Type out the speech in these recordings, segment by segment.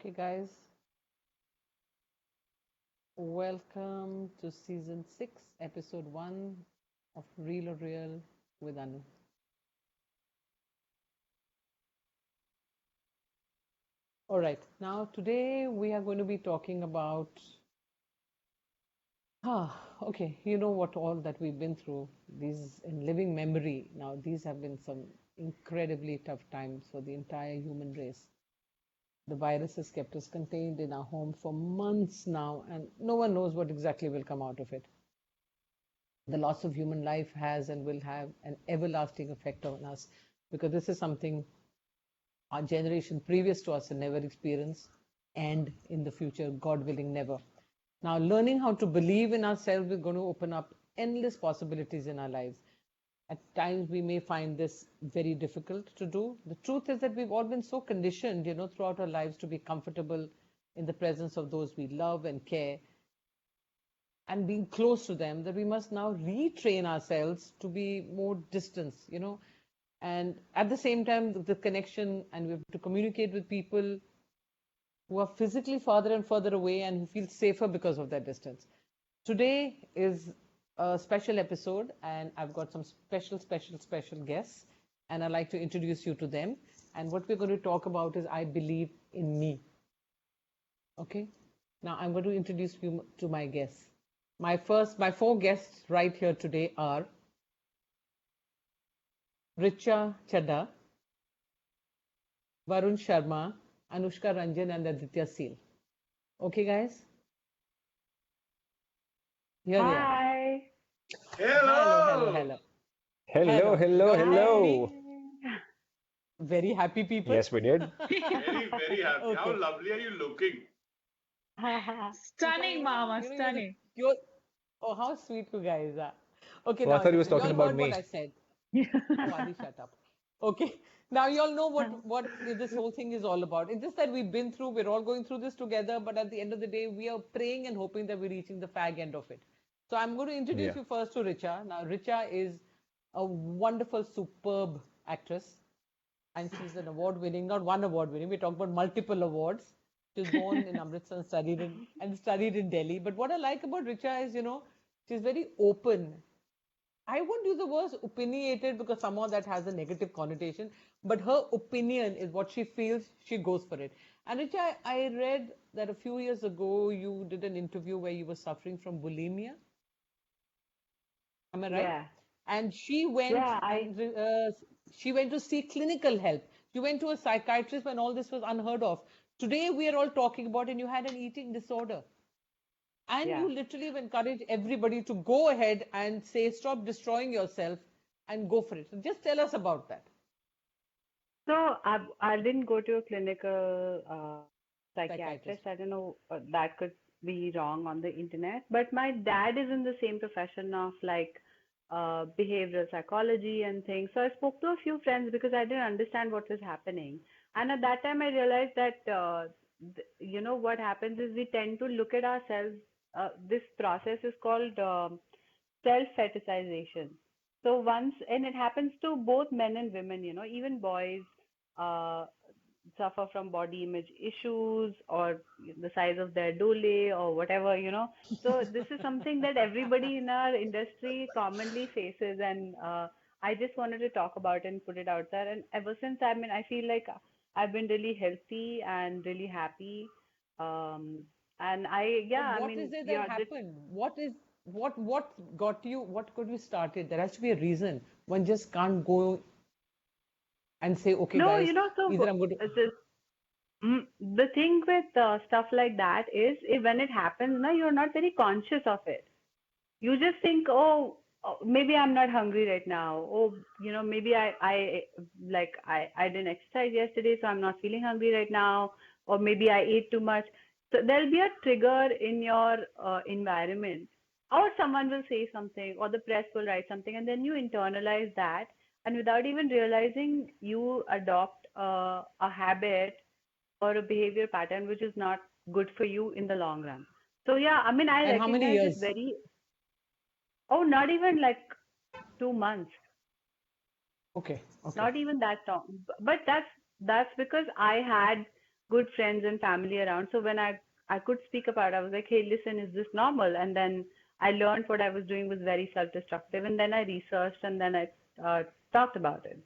Okay, guys, welcome to season 6, episode 1 of Real or Real with Anu. All right, now today we are going to be talking about. Okay, you know what all that we've been through, these in living memory. Now, these have been some incredibly tough times for the entire human race. The virus has kept us contained in our home for months now, and no one knows what exactly will come out of it. The loss of human life has and will have an everlasting effect on us because this is something our generation previous to us had never experienced, and in the future, God willing, never. Now, learning how to believe in ourselves is going to open up endless possibilities in our lives. At times, we may find this very difficult to do. The truth is that we've all been so conditioned, throughout our lives to be comfortable in the presence of those we love and care and being close to them, that we must now retrain ourselves to be more distant. And at the same time, the connection, and we have to communicate with people who are physically farther and further away and who feel safer because of that distance. Today is a special episode, and I've got some special guests, and I'd like to introduce you to them. And what we're going to talk about is I believe in me. Okay? Now I'm going to introduce you to my guests. My four guests right here today are Richa Chadha, Varun Sharma, Anushka Ranjan, and Aditya Seal. Okay, guys? Here they are. Hi. Hello, hello, Hello! hello. Hello, Hello. hello, You're hello. happy, Hi. very happy people. Yes, we did. Very, very happy. How Okay. lovely are you looking? Richa, Stunning, Mama, stunning. oh, how sweet you guys are. Okay, Oh, I now, thought he was you talking all about heard what me. I said. Oh, Adi, shut up. Okay, now you all know what this whole thing is all about. It's just that we've been through, we're all going through this together, but at the end of the day, we are praying and hoping that we're reaching the fag end of it. So I'm going to introduce Yeah. you first to Richa. Now, Richa is a wonderful, superb actress, and she's an award-winning, not one award-winning. We're talking about multiple awards. She was born in Amritsar and studied in Delhi. But what I like about Richa is, she's very open. I won't use the word opinionated because somehow that has a negative connotation, but her opinion is what she feels, she goes for it. And Richa, I read that a few years ago you did an interview where you were suffering from bulimia. Am I right? Yeah. And she went Yeah, I and she went to seek clinical help. She went to a psychiatrist when all this was unheard of. Today we are all talking about, and you had an eating disorder. And yeah. you literally have encouraged everybody to go ahead and say, stop destroying yourself and go for it. So just tell us about that. So I didn't go to a clinical Psychiatrist. psychiatrist. I don't know, that could be wrong on the internet. But my dad is in the same profession of like behavioral psychology and things. So I spoke to a few friends because I didn't understand what was happening. And at that time, I realized that what happens is we tend to look at ourselves. This process is called self-fetishization. So once, and it happens to both men and women, even boys uh, suffer from body image issues or the size of their dole or whatever. So this is something that everybody in our industry commonly faces, and I just wanted to talk about it and put it out there. And ever since, I mean, I feel like I've been really healthy and really happy. And But I what is mean, it that yeah, happened? What got you, what could you started? There has to be a reason. One just can't go and say, okay, no, guys, either I'm going to. the thing with stuff like that is when it happens, now you're not very conscious of it. You just think, oh, maybe I'm not hungry right now. Oh, maybe I didn't exercise yesterday, so I'm not feeling hungry right now. Or maybe I ate too much. So there'll be a trigger in your environment, or someone will say something, or the press will write something, and then you internalize that, and without even realizing, you adopt a habit or a behavior pattern which is not good for you in the long run. So yeah, I mean, I And how many recognize it years? very. Oh, not even like 2 months, Okay, okay. not even that long. But that's because I had good friends and family around. So when I could speak about it, I was like, hey, listen, is this normal? And then I learned what I was doing was very self-destructive, and then I researched, and then I talked about it.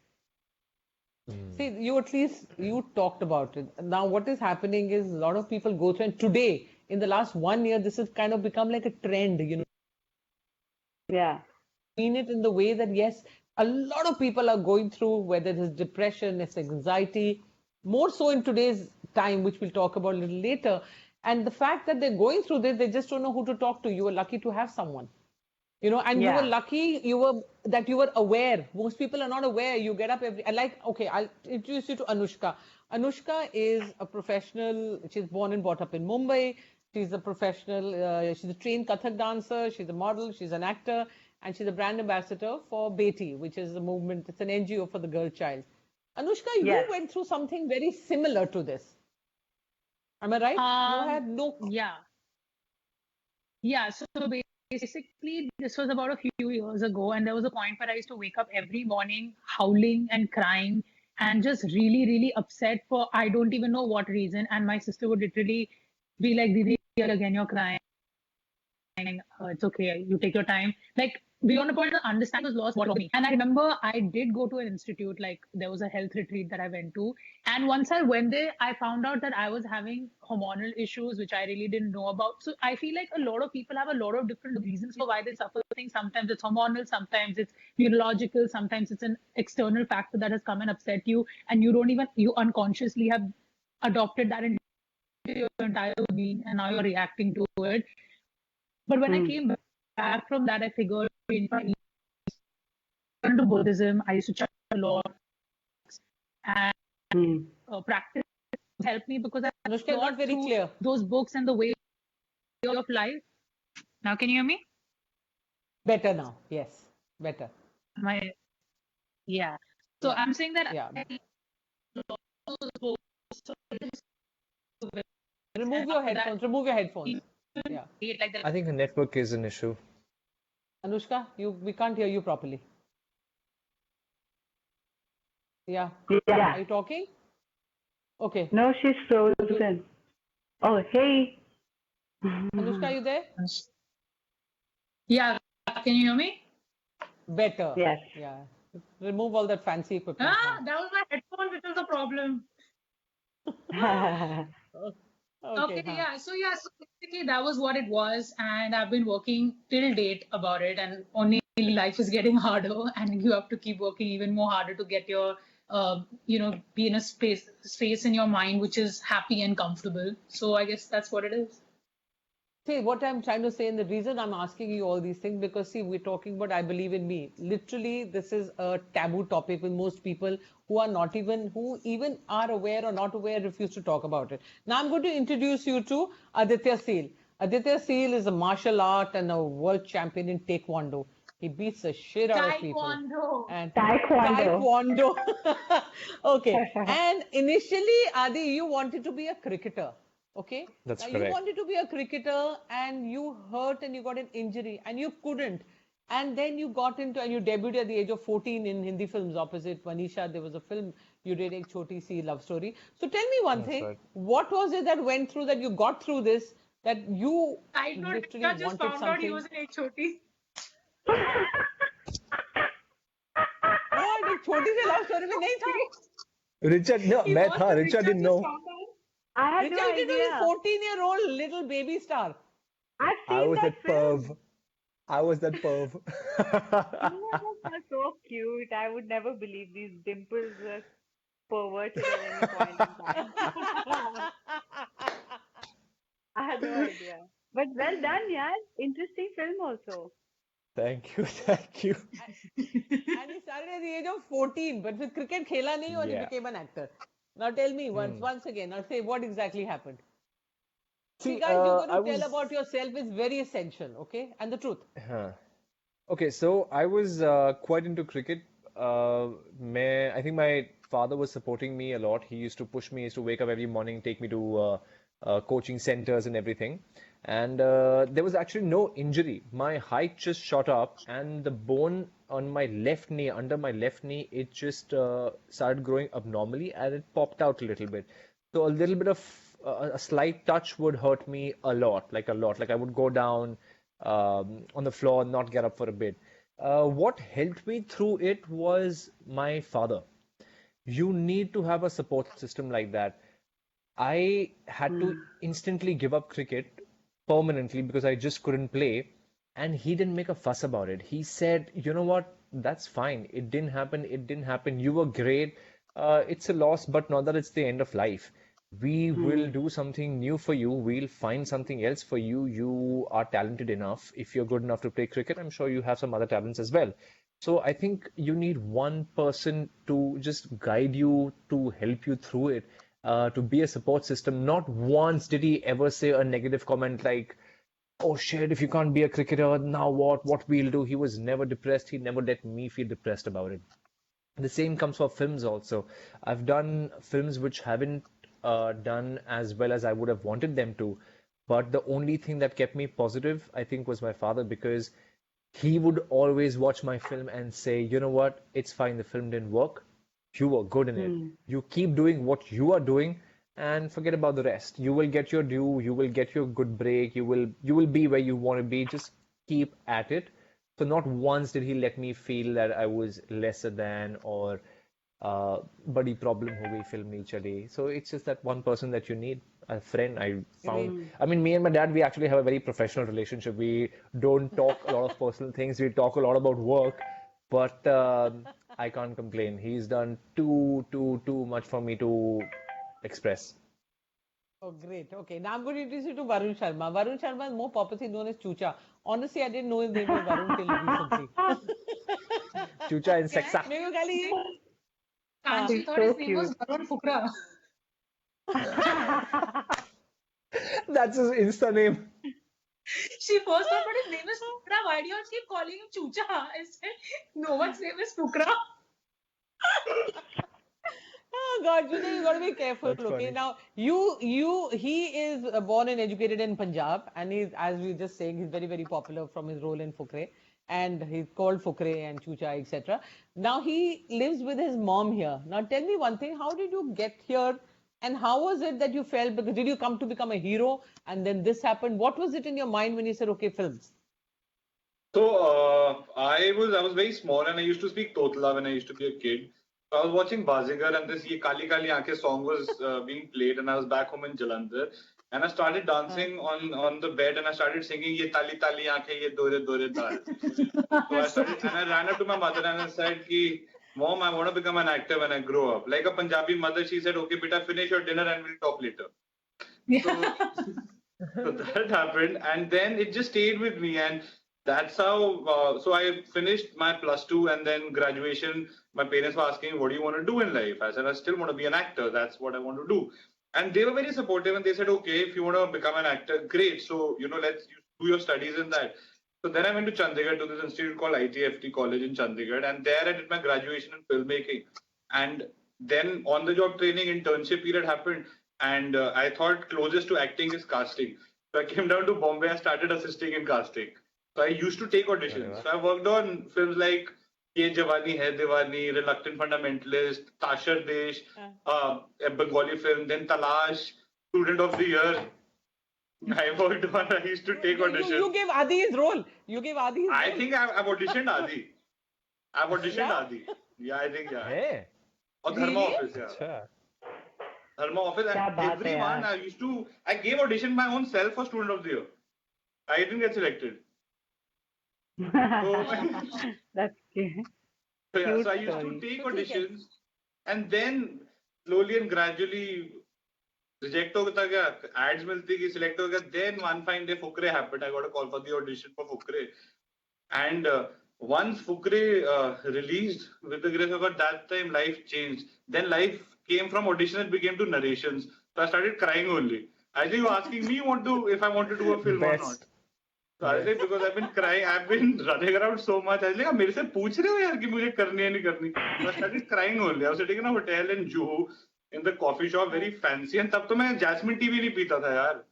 See, you at least you talked about it. Now, what is happening is a lot of people go through, and today, in the last 1 year, this has kind of become like a trend, Yeah. Mean it in the way that yes, a lot of people are going through, whether it is depression, it's anxiety, more so in today's time, which we'll talk about a little later. And the fact that they're going through this, they just don't know who to talk to. You are lucky to have someone. And you were Yeah. lucky you were aware. Most people are not aware. You get up okay, I'll introduce you to Anushka. Anushka is a professional. She's born and brought up in Mumbai. She's a professional. She's a trained Kathak dancer. She's a model. She's an actor, and she's a brand ambassador for Beti, which is a movement. It's an NGO for the girl child. Anushka, you Yes. went through something very similar to this. Am I right? You had no. Yeah. Yeah. So basically, this was about a few years ago, and there was a point where I used to wake up every morning howling and crying and just really, really upset for I don't even know what reason. And my sister would literally be like, Didi, again, you're crying. It's okay, you take your time. Like, beyond a point, the understanding was lost what of me. And I remember I did go to an institute, like there was a health retreat that I went to. And once I went there, I found out that I was having hormonal issues, which I really didn't know about. So I feel like a lot of people have a lot of different reasons for why they suffer things. Sometimes it's hormonal, sometimes it's neurological, sometimes it's an external factor that has come and upset you. And you unconsciously have adopted that into your entire being, and now you're reacting to it. But when I came back from that, I figured into Buddhism. I used to chant a lot, and practice helped me because I Anushka, not thought very through clear. those books and the way of life. Now, can you hear me? Better now. Yes, better. Yeah. So Yeah. I'm saying that Yeah. I those books. Remove your headphones. Remove your headphones. Yeah. Like that. I think the network is an issue. Anushka, we can't hear you properly. Yeah. Yeah. Are you talking? Okay. No, she's frozen. Oh, hey. Anushka, are you there? Yeah. Can you hear me? Better. Yes. Yeah. Remove all that fancy equipment. now. That was my headphone, which was the problem. Okay. So basically that was what it was, and I've been working till date about it, and only life is getting harder, and you have to keep working even more harder to get your, be in a space in your mind which is happy and comfortable. So I guess that's what it is. See, what I'm trying to say, and the reason I'm asking you all these things, because see, we're talking about I believe in me. Literally, this is a taboo topic with most people who even are aware or not aware, refuse to talk about it. Now, I'm going to introduce you to Aditya Seal. Aditya Seal is a martial art and a world champion in Taekwondo. He beats the shit out of people. Taekwondo. And Taekwondo. Okay. And initially, Adi, you wanted to be a cricketer. Okay. That's now, correct. you wanted to be a cricketer and you hurt and you got an injury and you couldn't. And then you got into and you debuted at the age of 14 in Hindi films opposite Manisha. There was a film you did, Ek Choti Si Love Story. So tell me one thing. right. What was it that went through that you got through this that you I know literally Rika just wanted found out he something? was in Choti. No, एक छोटी सी love story में नहीं थी. Richard, no, मैं था. Richard didn't know. I had no Richard did idea. a 14-year-old little baby star. I've seen I was that that film. perv. I was that perv. You are so cute. I would never believe these dimples were perverted at any point in time. I had no idea. But well done, yeah. Interesting film also. Thank you, thank you. And he started at the age of 14, but with cricket खेला नहीं और he Yeah. became an actor. Now tell me once again, now say what exactly happened. See, See, guys, you're going to I tell was- about yourself is very essential, okay? And the truth. Huh. Okay, so I was quite into cricket. I think my father was supporting me a lot. He used to push me, he used to wake up every morning, take me to coaching centers and everything. And there was actually no injury. My height just shot up, and the bone on my left knee, under my left knee, it just started growing abnormally and it popped out a little bit. So a little bit of a slight touch would hurt me a lot, like a lot. Like I would go down on the floor and not get up for a bit. What helped me through it was my father. You need to have a support system like that. I had to instantly give up cricket permanently because I just couldn't play. And he didn't make a fuss about it. He said, you know what? That's fine. It didn't happen. It didn't happen. You were great. It's a loss, but not that it's the end of life. We will do something new for you. We'll find something else for you. You are talented enough. If you're good enough to play cricket, I'm sure you have some other talents as well. So I think you need one person to just guide you, to help you through it, to be a support system. Not once did he ever say a negative comment like, oh shit, if you can't be a cricketer, now what? What we'll do? He was never depressed. He never let me feel depressed about it. The same comes for films also. I've done films which haven't done as well as I would have wanted them to. But the only thing that kept me positive, I think, was my father because he would always watch my film and say, you know what, it's fine, the film didn't work. You were good in it. You keep doing what you are doing and forget about the rest. You will get your due, you will get your good break, you will be where you want to be. Just keep at it. So not once did he let me feel that I was lesser than or badi problem ho gayi film nahi chali. So it's just that one person that you need, a friend I found. I mean, me and my dad, we actually have a very professional relationship. We don't talk a lot of personal things. We talk a lot about work, but I can't complain. He's done too much for me to express. Oh, great. Okay, now I'm going to introduce you to Varun Sharma. Varun Sharma is more popularly known as Chucha. Honestly, I didn't know his name was Varun till recently. Chucha in Sexa. मेरे को खाली ये Kanchi He's thought so his name was cute. Varun Fukra. That's his Insta name. She first thought, but his name is Fukra. Why do you all keep calling him Chucha? I said, no one's name is Fukra. Oh God, you know you got to be careful. That's Okay, funny. now he is born and educated in Punjab, and he's, as we were just saying, he's very very popular from his role in Fukre, and he's called Fukre and Chucha, etc. Now he lives with his mom here. Now tell me one thing: how did you get here, and how was it that you felt? Because did you come to become a hero, and then this happened? What was it in your mind when you said, "Okay, films"? So I was very small and I used to speak Totla when I used to be a kid. So I was watching Bazigar and this Ye Kali Kali Aankhein song was being played and I was back home in Jalandhar and I started dancing on the bed and I started singing Ye Tali Tali Aankhein Ye Dore Dore Dal. So I started and I ran up to my mother and I said ki, Mom, I want to become an actor when I grow up. Like a Punjabi mother, she said, okay, beta, finish your dinner and we'll talk later. So that happened, and then it just stayed with me, and that's how. So I finished my +2, and then graduation. My parents were asking, "What do you want to do in life?" I said, "I still want to be an actor. That's what I want to do." And they were very supportive, and they said, "Okay, if you want to become an actor, great. So let's do your studies in that." So then I went to Chandigarh to this institute called ITFT College in Chandigarh, and there I did my graduation in filmmaking. And then on-the-job training internship period happened, and I thought closest to acting is casting. So I came down to Bombay and started assisting in casting. So I used to take auditions. So I worked on films like Ye Jawani Hai Diwani, Reluctant Fundamentalist, Tashar Desh, a Bengali film, then Talash, Student of the Year. I worked on, I used to take auditions. You gave Adi his role. You gave Adi his I role. think I've auditioned Adi. I've auditioned Yeah? Adi. Yeah, I think, yeah. Hey. Or Dharma Really? Office, yeah. Acha. Dharma Office, Kya and baat hai everyone, I gave audition my own self for Student of the Year. I didn't get selected. That's cute. So yeah, Cute so I used to story. take So ठीक है. auditions and then slowly and gradually reject होता गया, ads मिलती गई, select हो गया. Then one fine day Fukre happened. I got a call for the audition for Fukre. And once Fukre released, with the grace of God, that time life changed. Then life came from audition and became to narrations. So I started crying only. Actually, you asking me if I want to do a film or not. Best. So I was like, because I've been crying, I've been running around so much. I was like, मेरे से पूछ रहे हो यार कि मुझे करनी है नहीं करनी. So I started crying only. I was sitting in a hotel in Juhu, in the coffee shop, very fancy. And तब तो मैं Jasmine tea भी नहीं पीता था यार.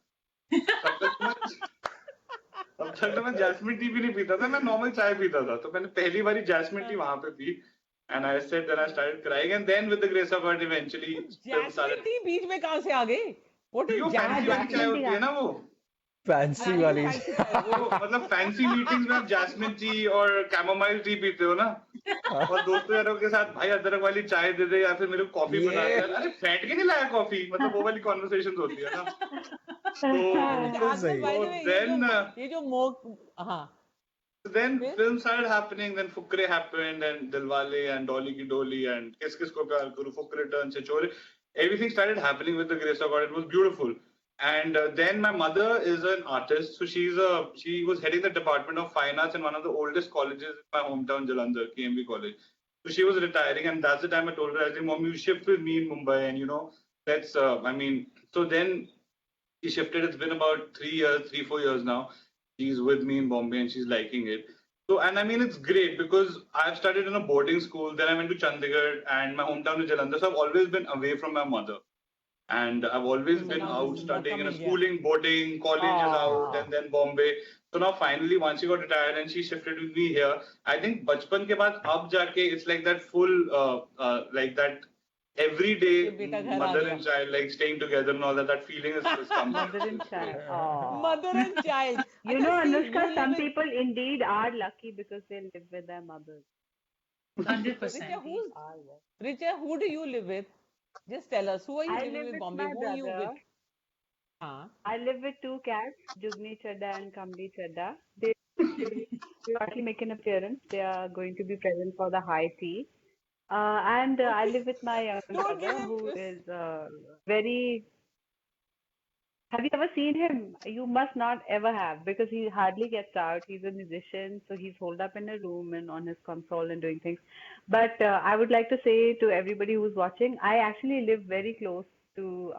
तब तक तो मैं Jasmine tea भी नहीं पीता था. मैं normal चाय पीता था. तो मैंने पहली बारी Jasmine tea वहाँ पे P. And I said, then I started crying, and then with the grace of God, eventually film started. Jasmine tea बीच में कहाँ से आ गई? What is वो फैंसी वाली चाय Jasmine tea. होती है ना वो Fancy हाँ, वाली. fancy चाय, वो मतलब फैंसी मीटिंग्स में आप जैस्मिन टी और कैमोमाइल टी पीते हो ना और दोस्तों यारों के साथ भाई अदरक वाली चाय दे दे या फिर मेरे को कॉफी बना दे अरे फेंट के नहीं लाया कॉफी मतलब वो वाली कॉन्वर्सेशन होती है ना तो बिल्कुल सही. by the way, ये जो हाँ then film started happening, then Fukre happened, and Dilwale and Dolly Ki Dolly and Kis Kis Ko Pyar Karo, Fukre turns Chore. Everything started happening with the grace of God. It was beautiful. And then my mother is an artist, so she was heading the department of fine arts in one of the oldest colleges in my hometown, Jalandhar, KMB College. So she was retiring, and that's the time I told her, I think, Mom, you shift with me in Mumbai, and let's. So then she shifted. It's been about 4 years now. She's with me in Bombay and she's liking it. So, and I mean, it's great because I've studied in a boarding school. Then I went to Chandigarh and my hometown is Jalandhar. So I've always been away from my mother. And I've always been out studying in a schooling, boarding, colleges out, and then Bombay. So now finally, once she got retired and she shifted with me here, I think bachpan ke baad ab jaake, it's like that full, like that every day mother and child like staying together and all that. That feeling is come back. Mother and child. Mother and child. You know, Anushka, some people indeed are lucky because they live with their mothers. 100%. Richa, who do you live with? Just tell us. Who are you I living live with, with Bombay? my Who are you brother. with? I live with two cats, Jugni Chadda and Kamli Chadda. They shortly make an appearance. They are going to be present for the high tea. And I live with my younger Don't brother get who this. is very. Have you ever seen him? You must not ever have because he hardly gets out. He's a musician, so he's holed up in a room and on his console and doing things. But I would like to say to everybody who's watching, I actually live very close to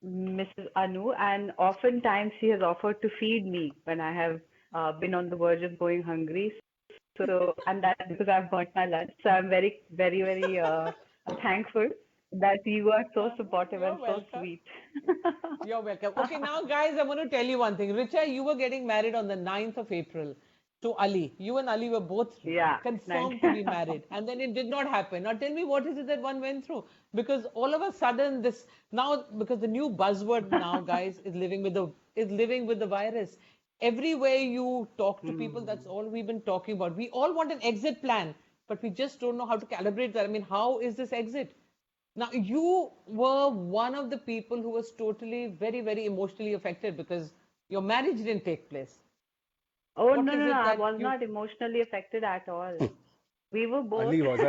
Mrs. Anu, and oftentimes she has offered to feed me when I have been on the verge of going hungry. So, and that's because I've burnt my lunch. So I'm very, very, very thankful that you are so supportive You're and so welcome. sweet. You're welcome. Okay, now guys, I'm going to tell you one thing. Richa, you were getting married on the 9th of April to Ali. You and Ali were both Yeah, confirmed nice. to be married. And then it did not happen. Now tell me, what is it that one went through? Because all of a sudden because the new buzzword now, guys, is living with the virus. Everywhere you talk to people, that's all we've been talking about. We all want an exit plan, but we just don't know how to calibrate that. I mean, how is this exit? Now, you were one of the people who was totally very, very emotionally affected because your marriage didn't take place. Oh, What no, is no, it no. I that was you- not emotionally affected at all. We were both. Ali was.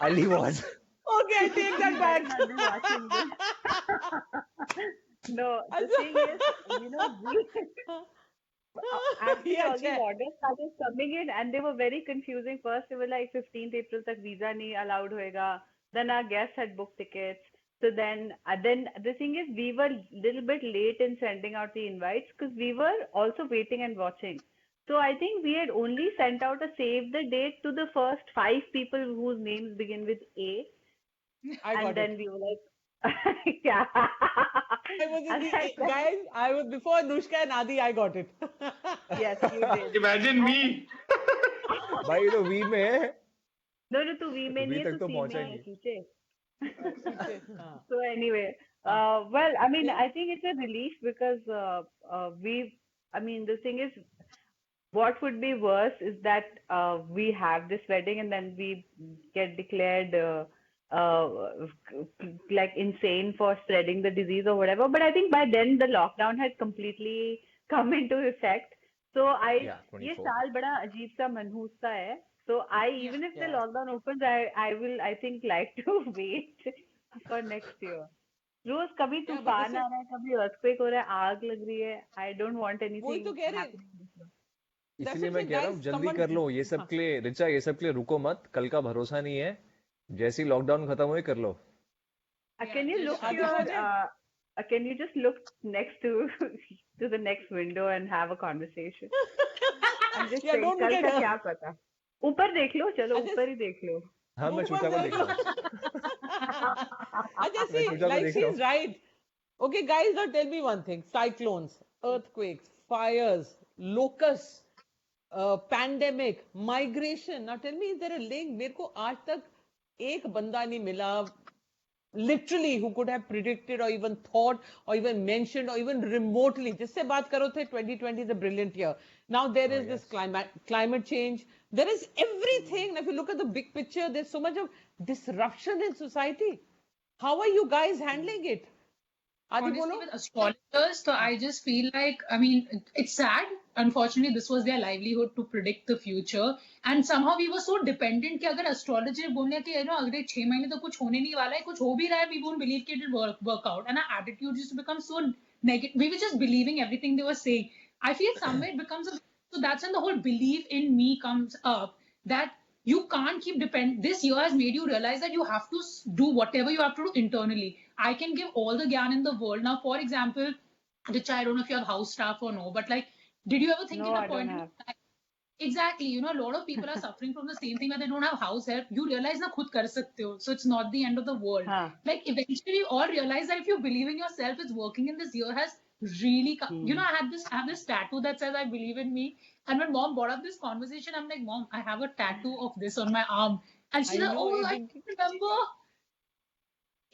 Ali was. Okay, I take that back. I'll be watching this. No, the thing is, actually Yeah, all these check. orders started coming in and they were very confusing. First, they were like 15th April tak visa nahi allowed hoega. Then our guests had booked tickets. So then the thing is, we were a little bit late in sending out the invites because we were also waiting and watching. So I think we had only sent out a save the date to the first 5 people whose names begin with A. I got And then it. we were like, yeah. I was in the, guys, I was before Anushka and Adi, I got it. Yes, you did. Imagine me. भाई तो we में है. No, तू V में V नहीं है, तक तू तो C पहुंचा में ही है, नहीं. नीचे. हाँ. So anyway, well, I mean, I think it's a relief because the thing is, what would be worse is that we have this wedding and then we get declared like insane for spreading the disease or whatever. But I think by then the lockdown had completely come into effect. So Yeah, ये 24. साल बड़ा अजीब सा मनहूस सा है. So even if the Yeah. lockdown opens, I will, I think, like to wait for next year. रोज कभी Yeah, but तूफान listen, आ रहा है, कभी earthquake हो रहा है, आग लग रही है. I don't want वही anything तो कह रहे हैं. happening this year. That's इसीलिए what मैं I'm कह रहा saying, हूँ guys. जल्दी Someone, कर लो ये सब हाँ. के लिए रिचा ये सब के लिए रुको मत कल का भरोसा नहीं है जैसे ही लॉकडाउन खत्म हुए कर लो. Can you just look आदि your हो जाए. can you just look next to to the next window and have a conversation? I'm just Yeah, saying, don't कल get का her. क्या पता. ऊपर देख लो, चलो I ऊपर ही देख लो. हाँ मैं ऊपर चूचा को देख देख लो. रहा हूँ. Acha, मैं see, चूचा को like देख रहा she's हूँ. right. Okay, guys, now tell me one thing. Cyclones, earthquakes, fires, locusts, pandemic, migration. Now tell me, is there a link? मेरे को आज तक एक बंदा नहीं मिला literally who could have predicted or even thought or even mentioned or even remotely. जिससे बात करो थे 2020 is a brilliant year. Now there is this climate change. There is everything. If you look at the big picture, there's so much of disruption in society. How are you guys handling it? Adi, Honestly, bolo. with astrologers, so I just feel like, I mean, it's sad. Unfortunately, this was their livelihood to predict the future. And somehow we were so dependent कि अगर astrologer बोलने कि अगले 6 महीने तो कुछ होने नहीं वाला है, कुछ हो भी रहा है, we won't believe कि it will work out. And our attitude used to become so negative. We were just believing everything they were saying. I feel somewhere it becomes so that's when the whole belief in me comes up, that you can't keep this year has made you realize that you have to do whatever you have to do internally. I can give all the gyan in the world. Now, for example, Richa, I don't know if you have house staff or no, but like, did you ever think No, in I a don't point have. exactly, a lot of people are suffering from the same thing where they don't have house help. You realize na khud kar sakte ho, so it's not the end of the world. Huh. Like, eventually you all realize that if you believe in yourself, it's working in this year has really I have this tattoo that says I believe in me. And when mom brought up this conversation, I'm like, Mom, I have a tattoo of this on my arm. And she's I like, know, oh, I remember.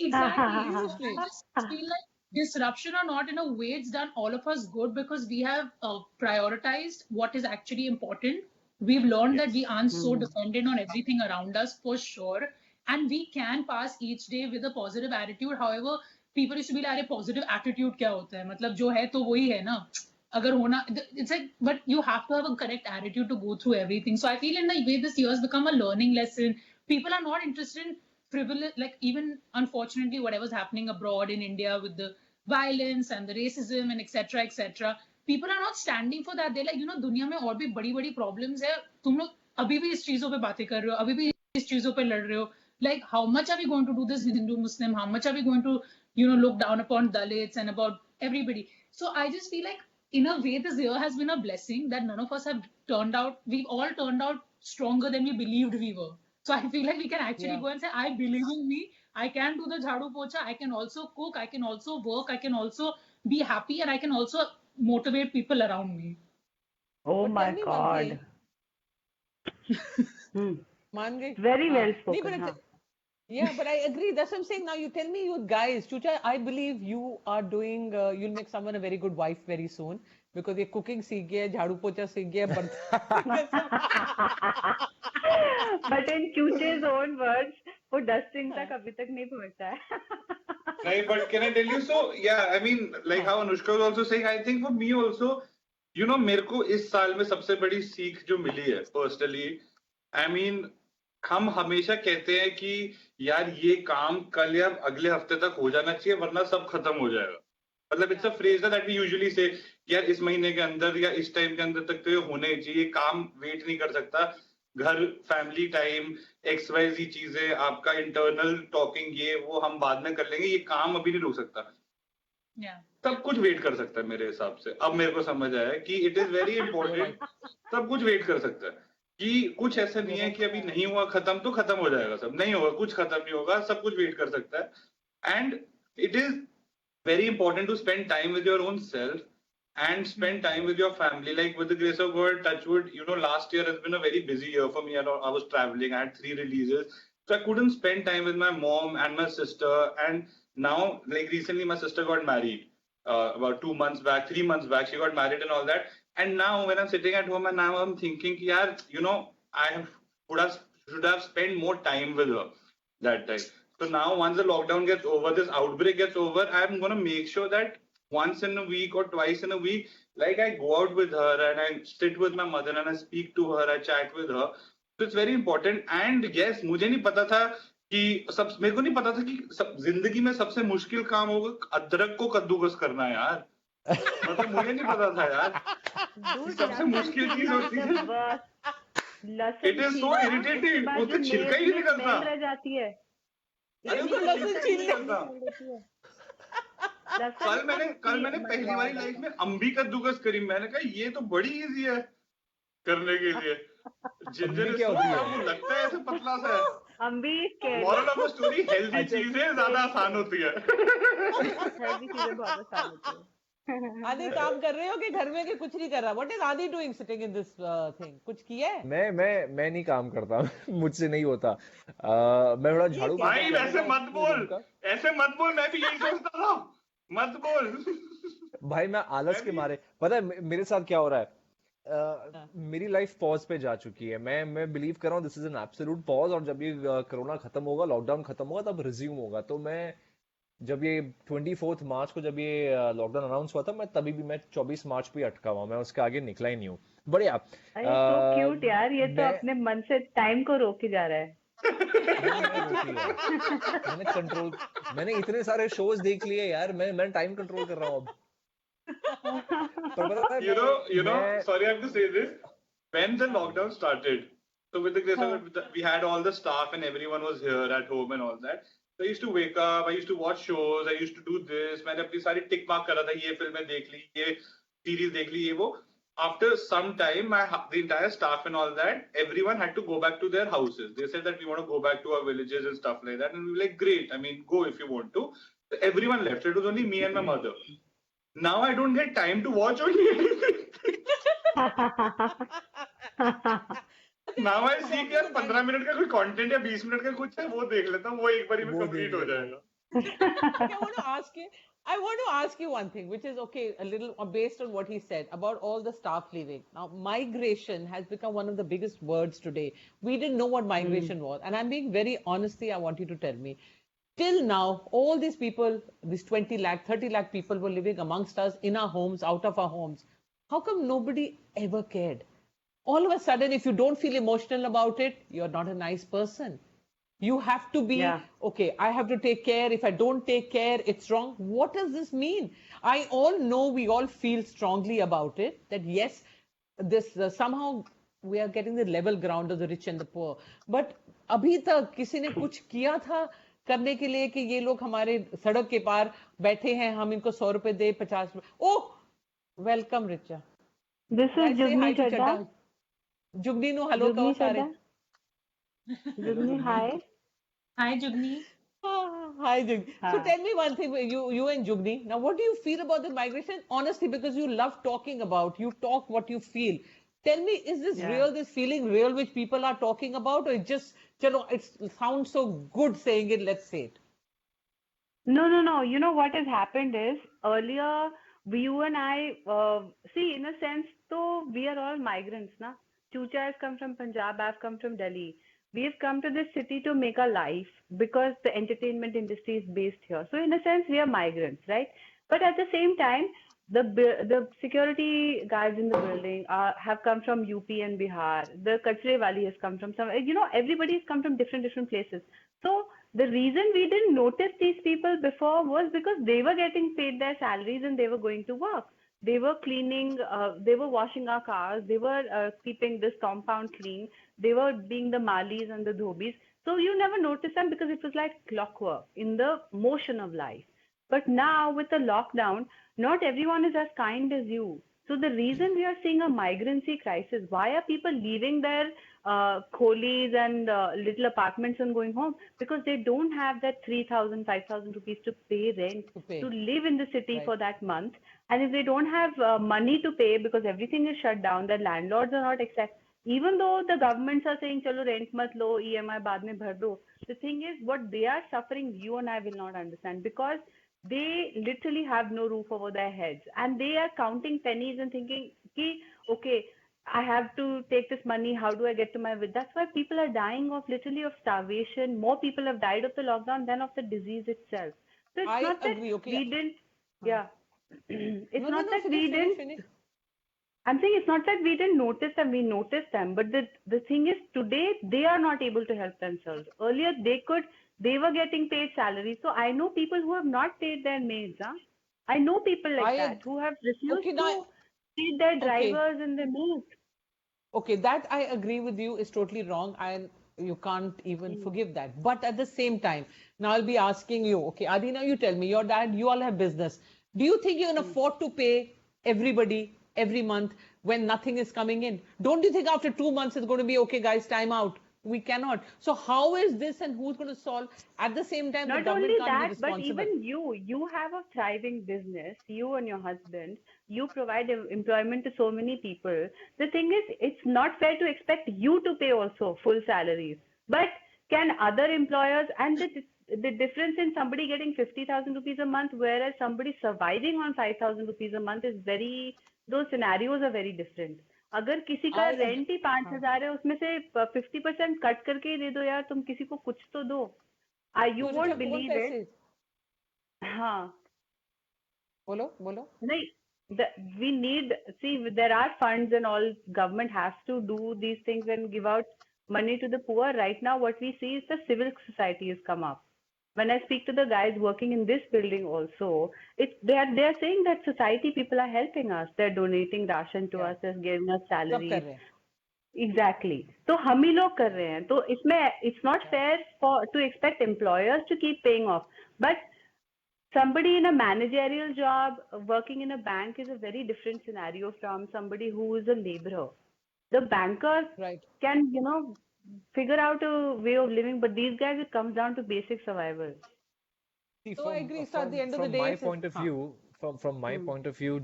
Exactly. So seriously. I just feel like disruption or not, in a way, it's done all of us good because we have prioritized what is actually important. We've learned that we aren't so dependent on everything around us for sure. And we can pass each day with a positive attitude. However, people used to be like, अरे positive attitude क्या होता है? मतलब जो है तो वही है ना. अगर होना, it's like, but you have to have a correct attitude to go through everything. So I feel in a way this year has become a learning lesson. People are not interested in frivolous, like even unfortunately whatever's happening abroad in India with the violence and the racism and etc. People are not standing for that. They're like, दुनिया में और भी बड़ी problems है. तुम लोग अभी भी इस चीजों पे बातें कर रहे हो, अभी भी इस चीजों पे लड़ रहे हो. Like, how much are we going to do this with Hindu Muslim? How much are we going to, look down upon Dalits and about everybody? So I just feel like in a way this year has been a blessing that none of us have we've all turned out stronger than we believed we were. So I feel like we can actually go and say, I believe in me. I can do the jhadu pocha. I can also cook. I can also work. I can also be happy. And I can also motivate people around me. Oh But my tell me one God. thing. मान गए. Very well नहीं, spoken. but Huh? yeah, but I agree. That's what I'm saying. Now you tell me, you guys, Chucha, I believe you are doing. You'll make someone a very good wife very soon because ये cooking सीख गया, झाड़ू पोछा सीख गया, But in Chuche's own words, वो dusting तक अभी तक नहीं पहुंचा है. Right, but can I tell you? So yeah, I mean, like how Anushka was also saying, I think for me also, मेरे को इस साल में सबसे बड़ी सीख जो मिली है personally, I mean, हम हमेशा कहते हैं कि यार ये काम कल या अगले हफ्ते तक हो जाना चाहिए वरना सब खत्म हो जाएगा. मतलब it's a phrase that we usually say, यार इस महीने के अंदर या इस टाइम के अंदर तक तो ये होने चाहिए, काम वेट नहीं कर सकता. घर, फैमिली टाइम, XYZ चीजें, आपका इंटरनल टॉकिंग, ये वो हम बाद में कर लेंगे, ये काम अभी नहीं रुक सकता. सब कुछ वेट कर सकता है मेरे हिसाब से. अब मेरे को समझ आया कि इट इज वेरी इंपॉर्टेंट. सब कुछ वेट कर सकता है कि कुछ ऐसा नहीं है कि अभी नहीं हुआ खत्म तो खत्म हो जाएगा, सब नहीं होगा, कुछ खत्म नहीं होगा, सब कुछ वेट कर सकता है. And it is very important to spend time with your own self and spend time with your family. Like with the grace of God, touch wood, last year has been a very busy year for me. I was traveling, I had 3 releases, so I couldn't spend time with my mom and my sister. And now, like recently my sister got married about 2 months back, 3 months back, she got married and all that. And now when I'm sitting at home and now I'm thinking, yaar, I should have spent more time with her that time. So now once the lockdown gets over, this outbreak gets over, I'm going to make sure that once in a week or twice in a week, like I go out with her and I sit with my mother and I speak to her, I chat with her. So it's very important. And yes, मुझे नहीं पता था कि मेरे को नहीं पता था कि जिंदगी में सबसे मुश्किल काम होगा अदरक को कद्दूकस करना है यार. मतलब मुझे नहीं पता था यार, सबसे मुश्किल चीज होती है. It is so irritating. वो तो छिलका ही नहीं निकलता. रह जाती है. अरे तो लहसुन छील निकलता. कल मैंने पहली बारी लाइफ में अम्बी कद्दूकस करी. मैंने कहा ये तो बड़ी इजी है करने के लिए. जिंजर क्या होती है? लगता है ऐसे पतला सा है. अम्बी moral of the story, healthy चीजें ज्यादा आसान होती है. हेल्दी चीजें बहुत आसान होती है. आदि काम कर रहे हो कि घर में कि कुछ नहीं कर रहा? What is Adi doing sitting in this thing? कुछ किया है? मैं नहीं काम करता मुझसे नहीं होता मैं थोड़ा ये झाड़ू क्या भाई पोछा कर वैसे देता हूँ मत पूरे रूम बोल, का। ऐसे मत बोल, मैं भी यही सोचता था, मत बोल। भाई मैं आलस मैं के भी मारे, पता है मेरे साथ क्या हो रहा है? हाँ, मेरी लाइफ पॉज पे जा चुकी है। मैं बिलीव कर रहा हूँ this is an absolute pause, और जब ये कोरोना खत्म होगा, लॉकडाउन खत्म होगा, तब रिज्यूम होगा। तो मैं जब ये 24 मार्च को जब ये लॉकडाउन अनाउंस हुआ था, मैं तभी भी मैं 24 मार्च पे ही अटका हुआ, मैं उसके आगे निकला ही नहीं हूँ। बढ़िया। अरे सो क्यूट यार, ये तो मैं अपने मन से टाइम को रोके जा रहा है। मैंने रोक लिया है, मैंने कंट्रोल, मैंने इतने सारे शोज देख लिए यार, मैं टाइम कंट्रोल कर रहा हूँ अब। पर पता है मैं sorry, I have to say this. When the lockdown started, so with the grace of हाँ, God, we had all the staff and everyone was here at home and all that. So I used to wake up, I used to watch shows, I used to do this. मैंने अपनी सारी tick mark करा था, ये फिल्में देख ली, ये series देख ली, ये वो. After some time, the entire staff and all that, everyone had to go back to their houses. They said that we want to go back to our villages and stuff like that. And we were like, great, I mean, go if you want to. So everyone left. So it was only me and my mother. Now I don't get time to watch only anything. Now I see कि यार 15 minute का कोई content या 20 minute का कुछ है, वो देख लेता हूँ, वो एक बारी में वो देख कंप्लीट हो लेता हूँ। जाएगा। Okay, I want to ask you one thing, which is okay, a little based on what he said about all the staff leaving. Now, migration has become one of the biggest words today. We didn't know what migration was, and I'm being very honestly, I want you to tell me. Till now, all these people, these 20 lakh, 30 lakh people were living amongst us in our homes, out of our homes. How come nobody ever cared? All of a sudden, if you don't feel emotional about it, you're not a nice person. You have to be, Yeah. okay, I have to take care. If I don't take care, it's wrong. What does this mean? I all know, we all feel strongly about it, that yes, this somehow we are getting the level ground of the rich and the poor. But अभी तक किसी ने कुछ किया था करने के लिए कि ये लोग हमारे सड़क के पार बैठे हैं, हम इनको 100 रुपए दे, 50 रुपए? Oh, welcome, Richa. This is Guys, say hi Jugni to Chadda. Chadda. जुगनी नु hello कहो Jugni सारे. Chadda. Jugni, hi. Hi, Jugni. Hi, Jugni. So हाँ. tell me one thing, you and Jugni. Now, what do you feel about the migration? Honestly, because you love talking about, you talk what you feel. Tell me, is this Yeah. real, this feeling real which people are talking about, or it just, it sounds so good saying it, let's say it. No. You know what has happened is earlier you and I see, in a sense, though we are all migrants, na. Chucha has come from Punjab, I've come from Delhi. We have come to this city to make a life because the entertainment industry is based here. So in a sense, we are migrants, right? But at the same time, the security guards in the building have come from UP and Bihar. The Kachre Wali has come from some. Everybody has come from different places. So the reason we didn't notice these people before was because they were getting paid their salaries and they were going to work. They were cleaning, they were washing our cars, they were keeping this compound clean, they were being the malis and the dhobis. So you never noticed them because it was like clockwork in the motion of life. But now with the lockdown, not everyone is as kind as you. So the reason we are seeing a migrancy crisis, why are people leaving their kholis and little apartments and going home? Because they don't have that 3,000, 5,000 rupees to pay rent, To pay. to live in the city Right. for that month. And if they don't have money to pay because everything is shut down, their landlords are not accept. Even though the governments are saying, chalo rent mat lo, EMI baad mein bhar do. The thing is, what they are suffering, you and I will not understand, because they literally have no roof over their heads and they are counting pennies and thinking, okay, I have to take this money. How do I get to my village? That's why people are dying of literally of starvation. More people have died of the lockdown than of the disease itself. So it's I not that agree. Okay. we didn't, yeah. It's No, not that we didn't. finish. I'm saying it's not that we didn't notice them, we noticed them. But the thing is, today they are not able to help themselves. Earlier they were getting paid salaries. So I know people who have not paid their maids. Huh? I know people like that who have refused Okay, now, to feed their okay. drivers and their maids. Okay, that I agree with you is totally wrong, and you can't even forgive that. But at the same time, now I'll be asking you, okay, Adi, now you tell me, your dad, you all have business. Do you think you can afford to pay everybody every month when nothing is coming in? Don't you think after 2 months it's going to be, okay, guys, time out? We cannot. So how is this and who's going to solve? At the same time, the Not government only can't be that, but responsible. even you have a thriving business, you and your husband, you provide employment to so many people. The thing is, it's not fair to expect you to pay also full salaries. But can other employers, and the difference in somebody getting 50,000 rupees a month, whereas somebody surviving on 5,000 rupees a month is those scenarios are very different. अगर किसी का I rent ही हाँ 5,000 है, उसमें से 50% cut करके ही दे दो यार, तुम किसी को कुछ तो दो. You तो won't ऋचा कौन believe it. पैसे हाँ, बोलो बोलो नहीं, we need, see, there are funds and all, government has to do these things and give out money to the poor. Right now, what we see is the civil society has come up. When I speak to the guys working in this building also, they are saying that society people are helping us. They're donating ration to Yeah. us, they're giving us सब कर salaries. रहे हैं Exactly. तो हम ही लोग कर रहे हैं. तो इसमें it's not fair to expect employers to keep paying off. But somebody in a managerial job working in a bank is a very different scenario from somebody who is a laborer. The banker right. can, figure out a way of living, but these guys, it comes down to basic survival. See, So I agree. So at the end of the from day, my it's point of हाँ view, from my Hmm. point of view,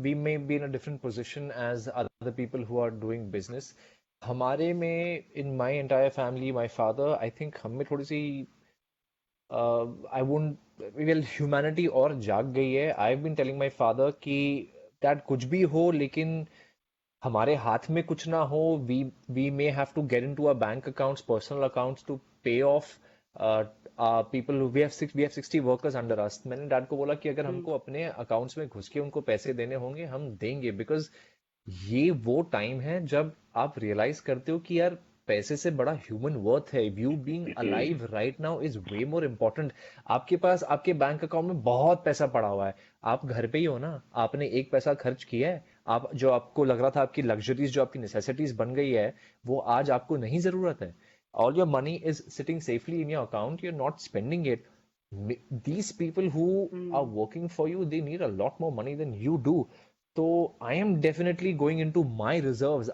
we may be in a different position as other people who are doing business. हमारे में, in my entire family, my father, I think हम में थोड़ी सी I won't, well, humanity और जाग गई है. I've been telling my father कि that कुछ भी हो, लेकिन हमारे हाथ में कुछ ना हो. We may have to get into our bank accounts, personal accounts, to pay off people who we have 60 workers under us. मैंने डैड को बोला कि अगर हमको अपने अकाउंट्स में घुस के उनको पैसे देने होंगे, हम देंगे, बिकॉज ये वो टाइम है जब आप रियलाइज करते हो कि यार पैसे से बड़ा ह्यूमन वर्थ है. You being alive right now is way more important. आपके पास आपके बैंक अकाउंट में बहुत पैसा पड़ा हुआ है, आप घर पे ही हो ना, आपने एक पैसा खर्च किया है, आप जो आपको लग रहा था आपकी लग्जरीज, जो आपकी नेसेसिटीज बन गई है, वो आज आपको नहीं जरूरत है. All your money is sitting safely in your account, you're not spending it. These people who are working for you, they need a lot more money than you do. So I am definitely going into my reserves.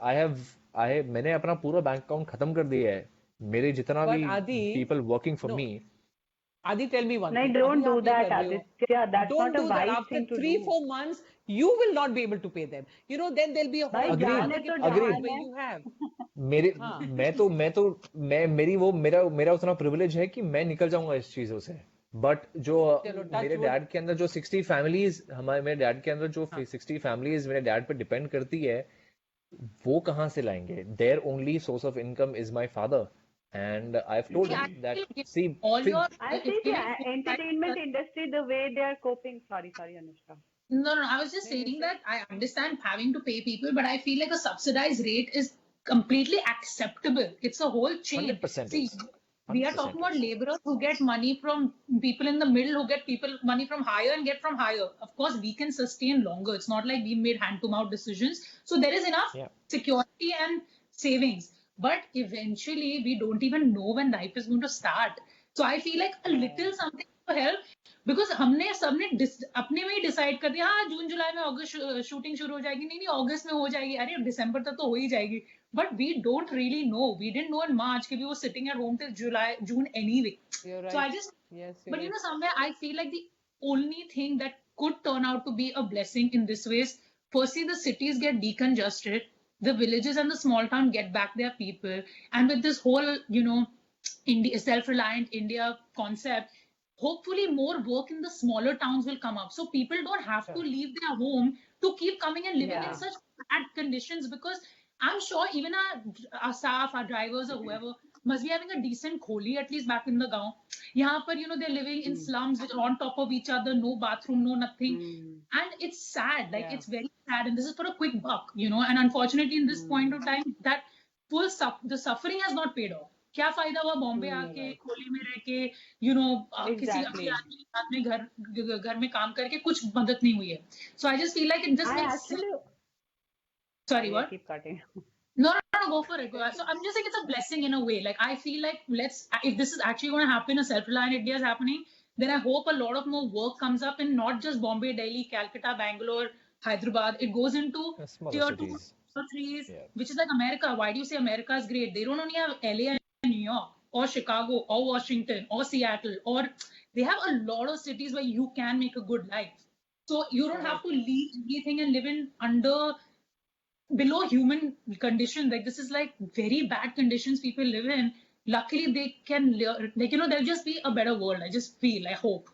मैंने अपना पूरा bank account खत्म कर दिया है. मेरे जितना But भी Adi, people working for no. me. Adi, tell me one No, thing. don't अभी do आप ये that, कर रहे हो. Aditya. That's Don't not a do that. wise After thing to 3-4 do. months, you will not be able to pay them. Then there'll be a भाई whole Agreed. जाने other तो Agreed. department जान where है. you have. मेरे हाँ मेरा उतना privilege है कि मैं निकल जाऊंगा इस चीजों से. बट जो चलो मेरे टच वुड. डैड के अंदर जो 60 फैमिलीज, मेरे डैड के अंदर जो हाँ 60 फैमिलीज मेरे डैड पे डिपेंड करती है, वो कहाँ से लाएंगे? Their only source of income is my father. And I've told See, I him that, feel see, all your I see the if entertainment industry, the way they are coping. Sorry, Anushka. no, I was just नहीं नहीं saying सही. that I understand having to pay people, but I feel like a subsidized rate is completely acceptable. It's a whole chain. 100% See, is. we are 100% talking about is. laborers who get money from people in the middle, who get people money from higher and get from higher. Of course, we can sustain longer. It's not like we made hand-to-mouth decisions. So there is enough Yeah. security and savings. But eventually, we don't even know when life is going to start. So I feel like a little something to help. Because हमने सबने अपने में ही decide कर दिया, हाँ जून जुलाई में अगस्त shooting शुरू हो जाएगी, नहीं अगस्त में हो जाएगी, अरे दिसंबर तक तो हो ही जाएगी. But we don't really know, we didn't know in March कि we were sitting at home till July June anyway. You're So I right. just, Yes, you're but right. somewhere I feel like the only thing that could turn out to be a blessing in this way is, firstly, the cities get decongested, the villages and the small town get back their people, and with this whole, India, self-reliant India concept, hopefully more work in the smaller towns will come up. So people don't have to Sure. leave their home to keep coming and living in Yeah. such bad conditions, because I'm sure even our staff, our drivers or whoever must be having a decent kholi at least back in the gaon. Yahan par, they're living in slums which are on top of each other, no bathroom, no nothing. And it's sad, like Yeah. it's very sad. And this is for a quick buck, and unfortunately in this point of time, that the suffering has not paid off. क्या फायदा हुआ बॉम्बे आके right. खोली में रह के किसी Exactly. आदमी के साथ में घर में काम करके कुछ मदद नहीं हुई है. So I just feel like it just I makes actually, sorry I what keep cutting. no, go for it. So I'm just saying it's a blessing in a way. Like I feel like if this is actually going to happen, a self-reliant India is happening, then I hope a lot of more work comes up in not just Bombay, Delhi, Calcutta, Bangalore, Hyderabad. It goes into Smaller tier 2, cities. trees, Yeah. which is like America. Why do you say America is great? They don't only have LA and New York or Chicago or Washington or Seattle, or they have a lot of cities where you can make a good life. So you don't have to leave everything and live in under below human conditions. Like this is like very bad conditions people live in. Luckily, they can like there'll just be a better world. I just feel. I hope.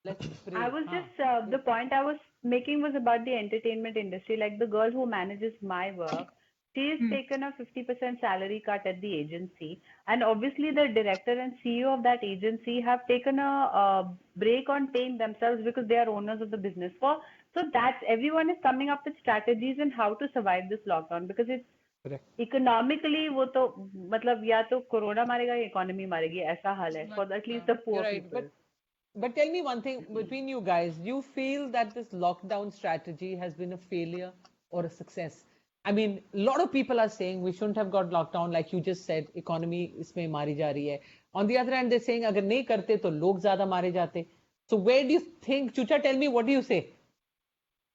Let's pray. I was Huh? just the point I was making was about the entertainment industry. Like the girl who manages my work, she's taken a 50% salary cut at the agency, and obviously the director and CEO of that agency have taken a break on paying themselves because they are owners of the business. So that's everyone is coming up with strategies on how to survive this lockdown because it's Correct. Economically वो तो मतलब या तो corona मारेगा या economy मारेगी ऐसा हाल है for at least the You're poor right. People But tell me one thing between you guys, do you feel that this lockdown strategy has been a failure or a success? I mean, a lot of people are saying we shouldn't have got locked down, like you just said, economy इसमें मारी जा रही है. On the other hand, they're saying अगर नहीं करते तो लोग ज़्यादा मारे जाते. So where do you think, Chucha, tell me, what do you say?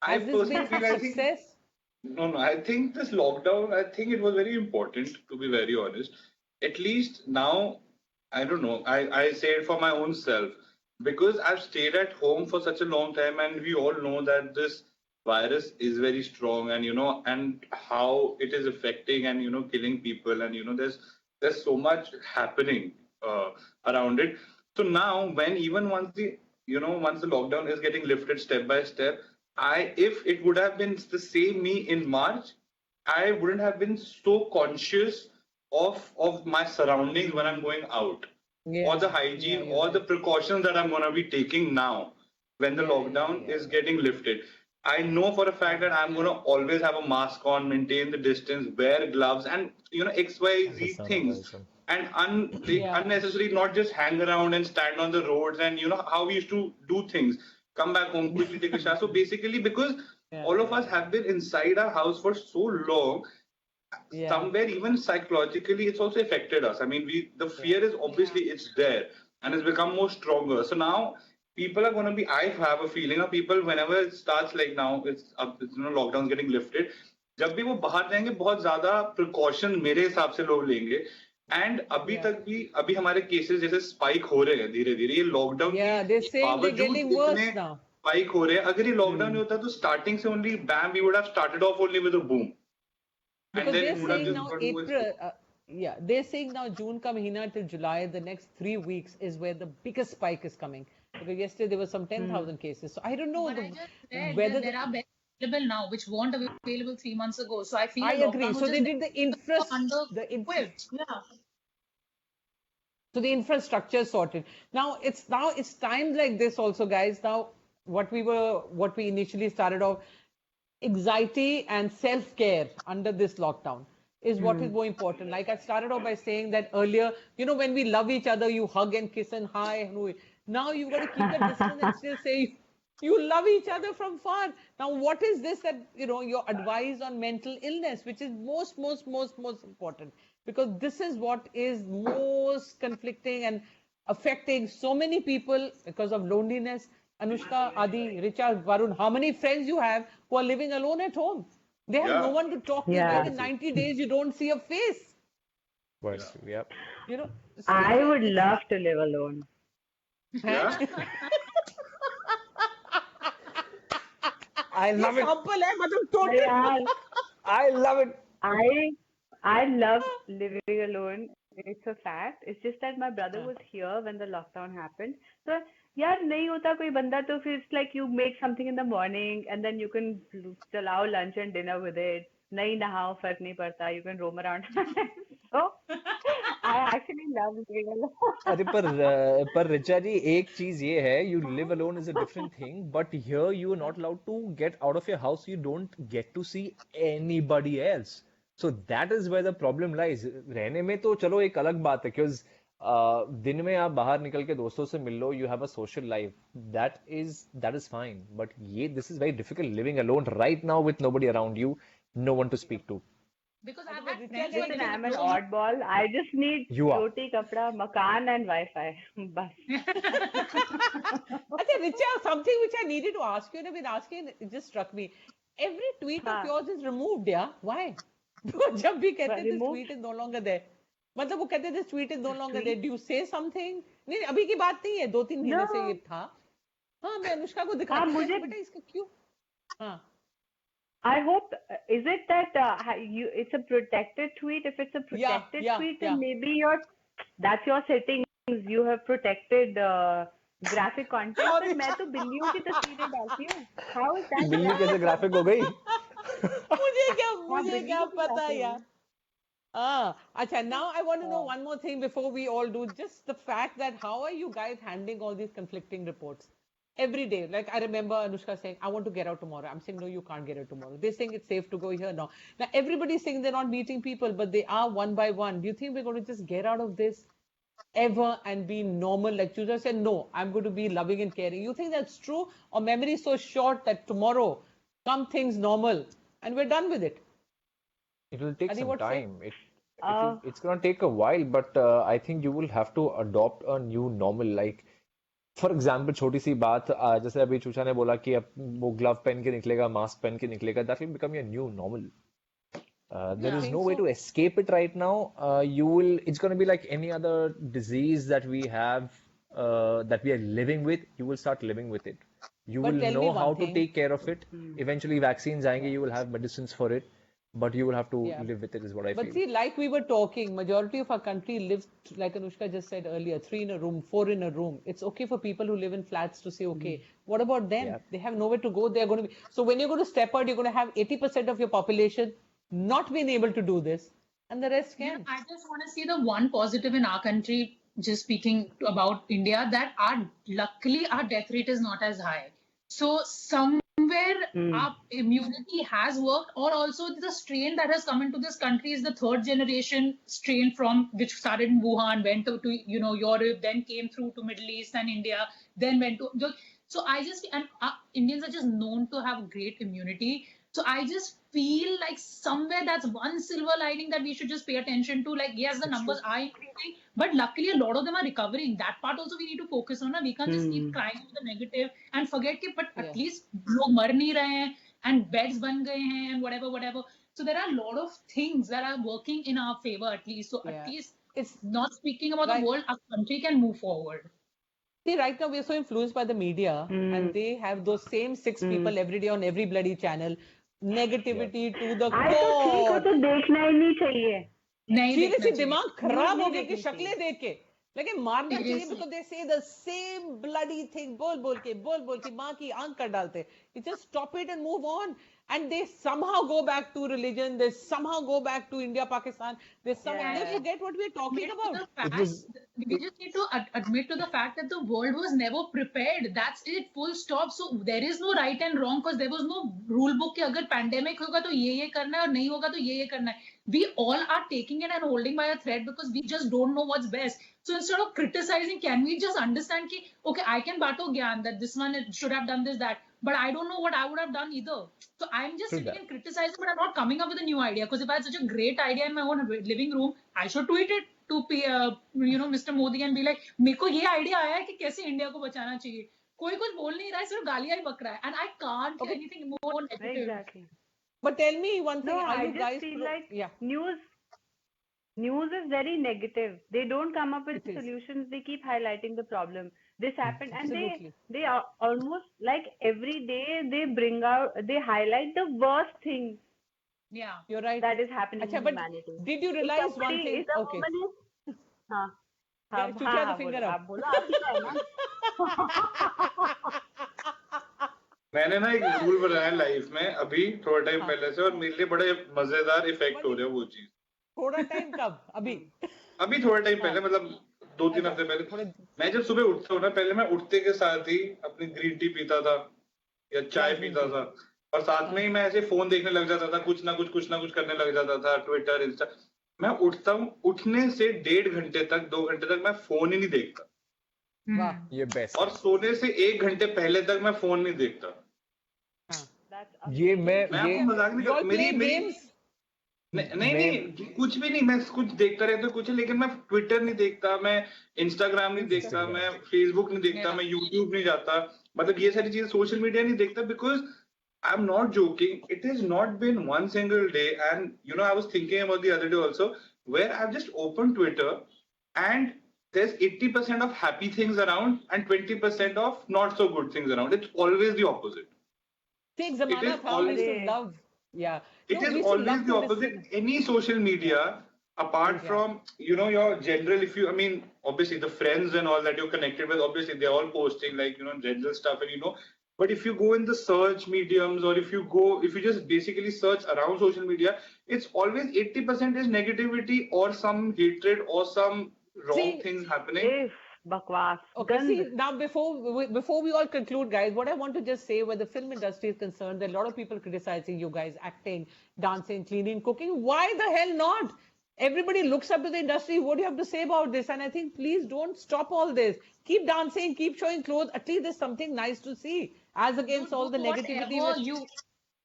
I Has this personally been feel, a I think, success? no, I think this lockdown, I think it was very important, to be very honest. At least now, I don't know, I say it for my own self, because I've stayed at home for such a long time, and we all know that this virus is very strong, and and how it is affecting and killing people, and there's so much happening around it. So now, when even once the lockdown is getting lifted step by step, if it would have been the same me in March, I wouldn't have been so conscious of my surroundings when I'm going out, or the hygiene, you're or the right. precautions that I'm gonna be taking now when the lockdown is getting lifted. I know for a fact that I'm gonna always have a mask on, maintain the distance, wear gloves, and XYZ things, and unnecessarily not just hang around and stand on the roads, and how we used to do things. Come back home quickly, take a shower. So basically, because all of us have been inside our house for so long, somewhere even psychologically it's also affected us. I mean, the fear is obviously it's there, and it's become more stronger. So now people are going to be, I have a feeling of people, whenever it starts, like now it's lockdown's getting lifted, जब भी वो बाहर जाएंगे बहुत ज्यादा precaution मेरे हिसाब से लोग लेंगे. एंड अभी तक भी अभी हमारे केसेस जैसे स्पाइक हो रहे हैं धीरे धीरे, ये लॉकडाउन के बावजूद इतने स्पाइक हो रहे हैं. अगर ये लॉकडाउन नहीं होता तो स्टार्टिंग से only bam we would have started off only with a boom. Because they're saying now April, they're saying now June ka mahina till July, the next 3 weeks is where the biggest spike is coming. Because yesterday there were some 10,000 cases. So I don't know whether there are beds available now, which weren't available 3 months ago. So I feel I agree. So they did the So the infrastructure sorted. Now it's times like this also, guys. Now what we initially started off, anxiety and self-care under this lockdown is what is more important. Like I started off by saying that earlier, when we love each other, you hug and kiss and hi. Now you've got to keep the distance and still say you love each other from far. Now, what is this that, your advice on mental illness, which is most important, because this is what is most conflicting and affecting so many people because of loneliness. Anushka, Adi, Richa, Varun, how many friends you have who are living alone at home? They have no one to talk to. Like in 90 days, you don't see a face. Yep. I would love to live alone. Yeah. I love it. I love it. I love living alone. It's a fact. It's just that my brother was here when the lockdown happened. So यार नहीं होता कोई बंदा तो फिर it's like you make something in the morning and then you can चलाओ lunch and dinner with it. नहीं नहाओ फर्क नहीं पड़ता. You can roam around. So I actually love living alone. अरे पर रिचा जी एक चीज ये है, you live alone is a different thing, but here you are not allowed to get out of your house. You don't get to see anybody else. So that is where the problem lies. रहने में तो चलो एक अलग बात है, because दिन में आप बाहर निकल के दोस्तों से मिल लो, you have a social life. That is fine. But this is very difficult living alone right now with nobody around you, no one to speak to. Because I've had friends Listen, I'm an oddball. I just need roti, kapda, makan and Wi-Fi. Bas. Okay, Richa, something which I needed to ask you, and I've been asking, it just struck me. every tweet of हाँ yours is removed, yeah? Why? तो जब भी कहते this removed tweet is no longer there. मतलब वो कहते this tweet is no longer there. tweet. Do you say something? नहीं अभी की बात नहीं है, 2-3 महीने से ये No. था. हाँ मैं अनुष्का को हाँ दिखाती हूँ मुझे बेटा इसका क्यों? हाँ I hope, is it that it's a protected tweet? If it's a protected tweet, then maybe that's your settings. You have protected graphic content. पर मैं तो बिल्लियों की तस्वीरें डालती हूँ. How is that? बिल्ली कैसे ग्राफिक हो गई? मुझे क्या पता यार. Acha, now I want to know one more thing before we all do. Just the fact that how are you guys handling all these conflicting reports? Every day, like I remember Anushka saying, I want to get out tomorrow. I'm saying, no, you can't get out tomorrow. They're saying it's safe to go here now. Now, everybody's saying they're not meeting people, but they are one by one. Do you think we're going to just get out of this ever and be normal? Like you just said, no, I'm going to be loving and caring. You think that's true? Or memory is so short that tomorrow come things normal and we're done with it? It will take Adi, some what say? time. It's going to take a while, but I think you will have to adopt a new normal. Like, for example छोटी सी बात जैसे अभी चूचा ने बोला कि अब वो glove पहन के निकलेगा मास्क पहन के निकलेगा that will become your new normal there is no way to escape it right now it's going to be like any other disease that we have that we are living with. You will start living with it. You will know how to take care of it. Eventually vaccines आएंगे, you will have medicines for it, but you will have to live with it is what I feel. But see, like we were talking, majority of our country lives, like Anushka just said earlier, 3 in a room, 4 in a room. It's okay for people who live in flats to say, okay, what about them? Yeah. They have nowhere to go. They're going to be, so when you're going to step out, you're going to have 80% of your population not being able to do this, and the rest can. I just want to see the one positive in our country, just speaking about India, that luckily our death rate is not as high. So somewhere our immunity has worked, or also the strain that has come into this country is the 3rd generation strain from which started in Wuhan, went to Europe, then came through to Middle East and India, then went to. So Indians are just known to have great immunity. So I just feel like somewhere that's one silver lining that we should just pay attention to. Like, yes, the numbers are increasing, but luckily a lot of them are recovering. That part also we need to focus on. We can't just keep crying with the negative and forget that, but at least log mar nahi rahe hain and beds ban gaye hain and whatever. So there are a lot of things that are working in our favor at least. So at least it's not speaking about the world, our country can move forward. See, right now we are so influenced by the media, and they have those same 6 people every day on every bloody channel. Negativity to the core. तो देखना ही नहीं चाहिए. Seriously, दिमाग खराब हो गया कि शक्लें देख के. लेकिन मारना चाहिए because they say the same bloody thing. बोल के माँ की आंख कर डालते. You just stop it and move on. And they somehow go back to religion. They somehow go back to India, Pakistan. They forget what we're talking about. We just need to admit to the fact that the world was never prepared. That's it, full stop. So there is no right and wrong because there was no rule book कि अगर pandemic होगा तो ये करना है और नहीं होगा तो ये करना है. We all are taking it and holding by a thread because we just don't know what's best. So instead of criticizing, can we just understand कि okay, I can bato gyan that this one should have done this, that, but I don't know what I would have done either. So I'm just sitting and criticizing, but I'm not coming up with a new idea. Because if I had such a great idea in my own living room, I should tweet it to Mr. Modi and be like, मेरे को ये idea आया है कि कैसे India को बचाना चाहिए. कोई कुछ बोल नहीं रहा है, सिर्फ गालियां ही बक रहा है. And I can't do anything more negative. Exactly. But tell me one thing. No, are I you just guys feel like news is very negative. They don't come up with solutions. They keep highlighting the problem. This happened, and they are almost like every day they highlight the worst thing. Yeah, you're right. That is happening in humanity. Did you realize one thing? Okay. चुचा the finger up. मैंने ना एक rule बनाया life में अभी थोड़ा time पहले से और मेरे लिए बड़े मजेदार इफेक्ट हो रहा है वो चीज. थोड़ा टाइम कब? अभी थोड़ा टाइम पहले मतलब 2-3 हफ्ते पहले मैं जब सुबह उठता हूँ ना पहले मैं उठते के साथ ही अपनी ग्रीन टी पीता था या चाय पीता था और साथ में ही मैं ऐसे फोन देखने लग जाता था कुछ ना कुछ करने लग जाता था ट्विटर इंस्टा. मैं उठता हूँ उठने से 1.5 घंटे तक 2 घंटे तक मैं फोन ही नहीं देखता. ये बेस्ट. और सोने से 1 घंटे पहले तक मैं फोन नहीं देखता. ये मैं मजाक नहीं कुछ भी नहीं. मैं कुछ देखता रहता कुछ, लेकिन मैं ट्विटर नहीं देखता, मैं इंस्टाग्राम नहीं देखता, मैं फेसबुक नहीं देखता, मैं यूट्यूब नहीं जाता. मतलब ये सारी चीजें सोशल मीडिया नहीं देखता because I'm not joking. It has not been one single day. And, I was thinking about the other day also, where I've just opened Twitter and there's 80% of happy things around and 20% of not so good things around. It's always the opposite. See, It Zamana is tha, we used to Arey. love. Yeah. it No, is we used to always love the to opposite. listen. Any social media, apart Yeah. from, your general, I mean, obviously the friends and all that you're connected with, obviously they're all posting like, general stuff and, but if you go in the search mediums or if you just basically search around social media, it's always 80% is negativity or some hatred or some wrong See, things happening. If bakwas, okay, gand. see, now before we all conclude, guys, what I want to just say, where the film industry is concerned, there are a lot of people criticizing you guys, acting, dancing, cleaning, cooking. Why the hell not? Everybody looks up to the industry. What do you have to say about this? And I think please don't stop all this. Keep dancing, keep showing clothes. At least there's something nice to see, as against Do all the negativity. whatever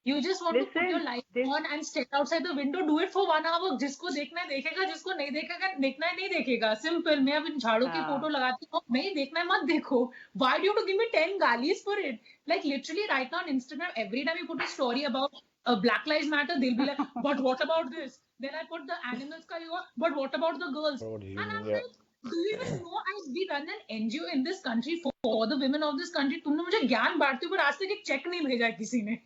you just want to put your Listen, light this on and step outside the window. Do it for 1 hour. जिसको देखना है देखेगा, जिसको नहीं देखेगा देखना है नहीं देखेगा. Simple. मैं अब इन झाड़ू की फोटो लगाती हूँ. नहीं देखना है मत देखो. Why do you have to give me 10 galis for it? Like literally right now on Instagram, every time you put a story about Black Lives Matter, they'll be like, but what about this? Then I put the animals ka, but what about the girls? And I'm like, do you even know we run an NGO in this country for the women of this country? तुमने मुझे ज्ञान बांटते हो पर आज तक एक check नहीं भेजा है किसी ने.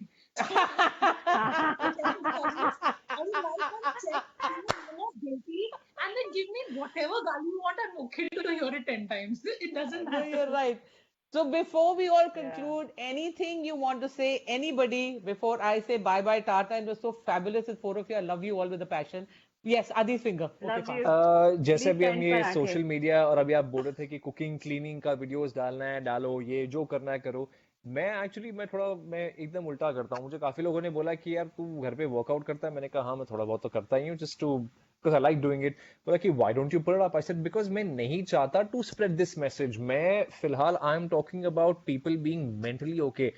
And then give me whatever gal you want. I'm okay to hear it 10 times. It doesn't No, matter. you're right. So before we all conclude, anything you want to say, anybody, before I say bye-bye, Tata, it was so fabulous with four of you. I love you all with a passion. Yes, Adi's finger. Okay, love fast. you. जैसे Please अभी हम send ये for social Ankit. Media और अभी आप बोल रहे थे कि कुकिंग क्लीनिंग का वीडियोस डालना है डालो ये जो करना है करो मैं एकदम उल्टा करता हूँ मुझे काफी लोगों ने बोला कि यार तू घर पे वर्कआउट करता है मैंने कहा हाँ मैं थोड़ा बहुत तो करता ही हूँ just to because I like doing it बोला कि why don't you put it up I said because मैं नहीं चाहता टू स्प्रेड दिस मैसेज मैं फिलहाल I am talking about people being mentally okay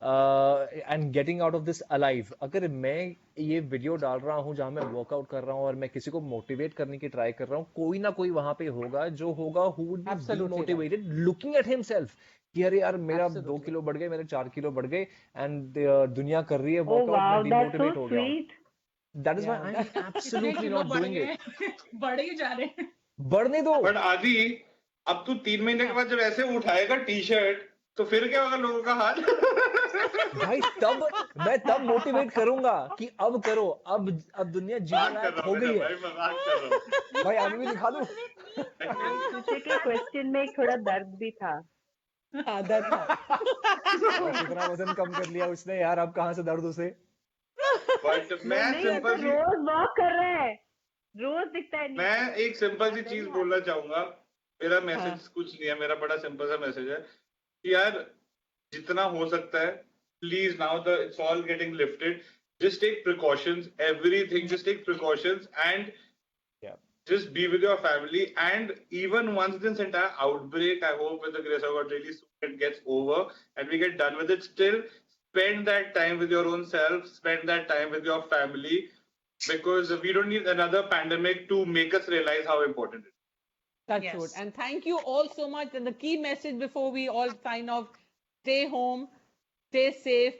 and getting out of this alive अगर मैं ये वीडियो डाल रहा हूँ जहां मैं वर्कआउट कर रहा हूँ और मैं किसी को मोटिवेट करने की ट्राई कर रहा हूँ कोई ना कोई वहां पे होगा जो होगा who would be Absolutely right. Motivated looking at himself कि अरे यार मेरा 2 Absolutely. किलो बढ़ गए मेरे 4 किलो बढ़ गए एंड दुनिया कर रही है Oh वर्कआउट wow, मैं that's so डिमोटिवेट हो गया हूँ sweet. That is Yeah, why I am इतने एब्सोल्युटली किलो नॉट बढ़ डूइंग गए इट बढ़े ही जा रहे हैं. बढ़ने दो बट आदि, अब तू 3 महीने के बाद जब ऐसे उठाएगा टी शर्ट तो फिर क्या होगा लोगों का हाल? भाई मैं तब मोटिवेट करूंगा कि अब करो अब दुनिया जीने मजाक कर लायक रहा हो हूँ गई भाई, है मजाक कर रहा हूँ. भाई आगे भी दिखा दूं तुझे के क्वेश्चन में एक थोड़ा दर्द भी था. हाँ, that था. बस इतना वजन कम कर लिया उसने यार अब कहाँ से दर्द उसे बट मैं नहीं ये तो सिंपल सी रोज वॉक कर रहा है. रोज दिखता है नीचे. मैं एक सिंपल सी चीज बोलना चाहूंगा. मेरा हाँ. मैसेज कुछ नहीं है, मेरा बड़ा सिंपल सा मैसेज है कि यार जितना हो सकता है please now the it's all getting lifted, just take precautions, everything, just take precautions and Yeah. just be with your family. And even once this entire outbreak, I hope with the grace of God really soon it gets over and we get done with it, still spend that time with your own self, spend that time with your family, because we don't need another pandemic to make us realize how important it is. That's Yes. good. And thank you all so much. And the key message before we all sign off, stay home, stay safe,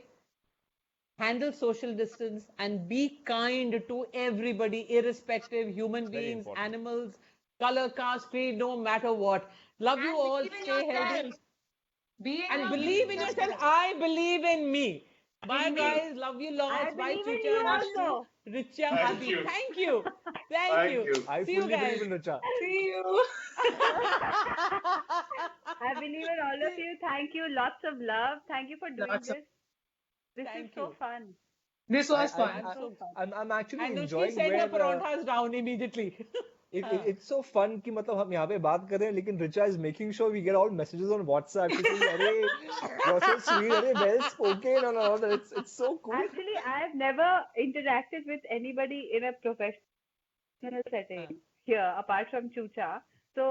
handle social distance, and be kind to everybody, irrespective, human Very beings, important. animals, color, caste, creed, no matter what. Love you And all. believe in Stay healthy. yourself. Be in And your believe in yourself. I believe in me. Bye, In me. guys. Love you I lots. Bye, believe in Chucha you and also. Ashu, Richa, Thank Adi. you. Thank you. Thank Thank you. you. I See you fully guys. believe in Richa See you. I believe in all of you. Thank you. Lots of love. Thank you for doing Lots of- this. This is Thank so you. fun. This was fun. I'm so fun. I'm actually And she enjoying said her where paranthas down immediately. it's so fun कि मतलब हम यहाँ पे बात कर रहे हैं लेकिन Richa is making sure we get all messages on WhatsApp कि अरे you're so sweet अरे well spoken and all that it's so cool Actually, I have never interacted with anybody in a professional setting here apart from Chucha. So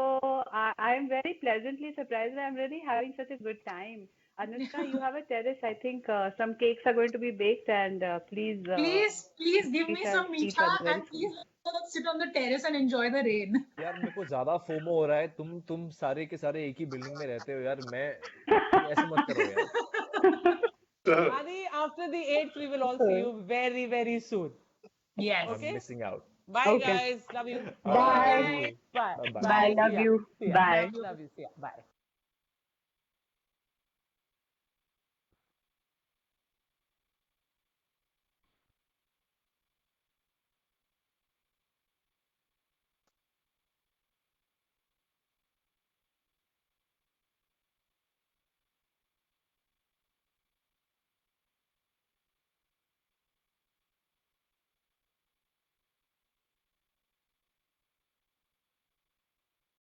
I am very pleasantly surprised and I'm really having such a good time. Anushka, you have a terrace. I think some cakes are going to be baked and please. Please give me Eat us- some eat mecha us very and please let's sit on the terrace and enjoy the rain. यार मेरे को ज्यादा FOMO हो रहा है तुम सारे के सारे एक ही बिल्डिंग में रहते हो यार मैं ऐसे मत करो यार So, Adi, after the 8th, we will all see you very, very soon. Yes. I'm Okay? missing out. Bye, Okay. guys. Love you. All right. Bye. Thank you. Bye. Bye-bye. Bye. See Love ya. you. See ya. Bye. Love you. See ya. Bye.